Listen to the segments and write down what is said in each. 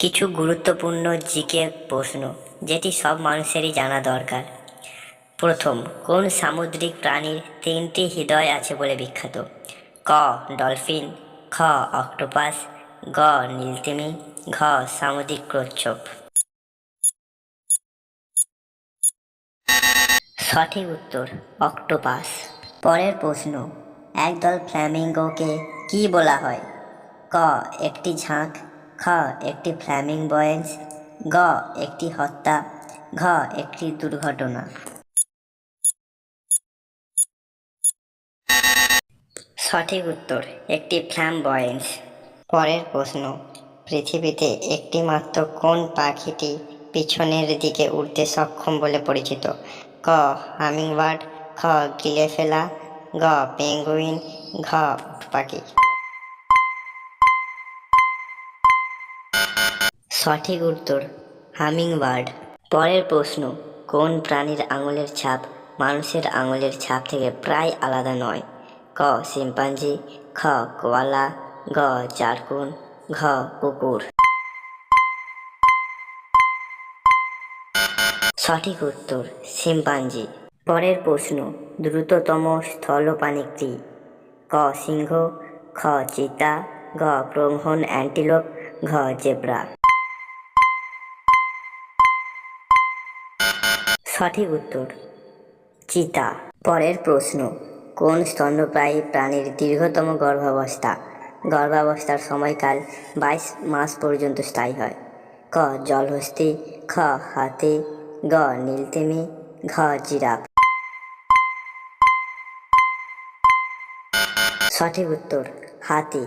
কিছু গুরুত্বপূর্ণ জিকে প্রশ্ন যেটি সব মানুষেরই জানা দরকার। প্রথম, কোন সামুদ্রিক প্রাণীর তিনটি হৃদয় আছে বলে বিখ্যাত? ক ডলফিন, খ অক্টোপাস, গ নীলতিমি, ঘ সামুদ্রিক কচ্ছপ। সঠিক উত্তর অক্টোপাস। পরের প্রশ্ন, একদল ফ্ল্যামিঙ্গোকে কি বলা হয়? ক একটি ঝাঁক, খ একটি ফ্ল্যামিঙ্গোয়েন্স, গ একটি হত্যা, ঘ একটি দুর্ঘটনা। সঠিক উত্তর একটি ফ্ল্যামবয়েন্স। পরের প্রশ্ন, পৃথিবীতে একটি মাত্র কোন পাখিটি পিছনের দিকে উড়তে সক্ষম বলে পরিচিত? ক হামিংবার্ড, খ গিলেফেলা, গ পেঙ্গুইন, ঘ উট পাখি। সঠিক উত্তর হামিংবার্ড। পরের প্রশ্ন, কোন প্রাণীর আঙুলের ছাপ মানুষের আঙুলের ছাপ থেকে প্রায় আলাদা নয়? ক শিম্পাঞ্জি, খ কোয়ালা, গ জারকুন, ঘ কুকুর। সঠিক উত্তর শিম্পাঞ্জি। পরের প্রশ্ন, দ্রুততম স্থলপানি কি? ক সিংহ, খ চিতা, ঘ প্রংহন অ্যান্টিলোপ, ঘ জেব্রা। সঠিক উত্তর চিতা। পরের প্রশ্ন, কোন স্তন্যপায়ী প্রাণীর দীর্ঘতম গর্ভাবস্থার সময়কাল 22 মাস পর্যন্ত স্থায়ী হয়? ক জলহস্তী, খ হাতি, গ নীলতিমি, ঘ জিরাফ। সঠিক উত্তর হাতি।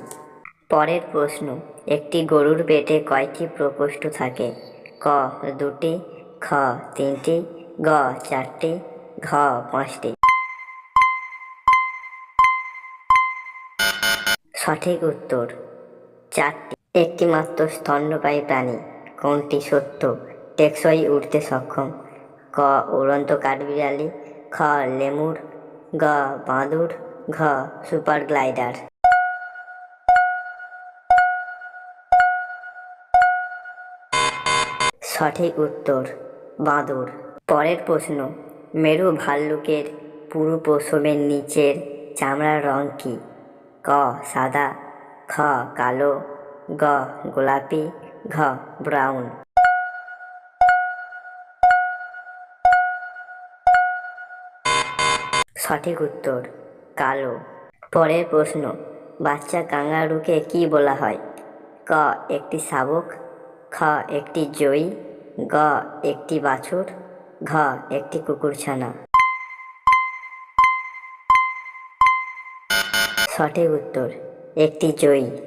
পরের প্রশ্ন, একটি গরুর পেটে কয়টি প্রকোষ্ঠ থাকে? ক দুটি, খ তিনটি, গ চারটি, ঘ পাঁচটি। সঠিক উত্তর চারটি। একটি মাত্র স্তন্যপায়ী প্রাণী কোনটি সত্য টেকসই উড়তে সক্ষম? ক উড়ন্ত কাঠবিড়ালি, খ লেমুর, গ বাঁদর, ঘ সুপার গ্লাইডার। সঠিক উত্তর বাঁদর। পরের প্রশ্ন, মেরু ভাল্লুকের পুরু পশমের নিচের চামড়ার রং কী? ক সাদা, খ কালো, গ গোলাপি, ঘ ব্রাউন। সঠিক উত্তর কালো। পরের প্রশ্ন, বাচ্চা কাঙ্গারুকে কি বলা হয়? ক একটি শাবক, খ একটি জই, গ একটি বাছুর, ঘ একটি কুকুরছানা। সঠিক উত্তর একটি জই।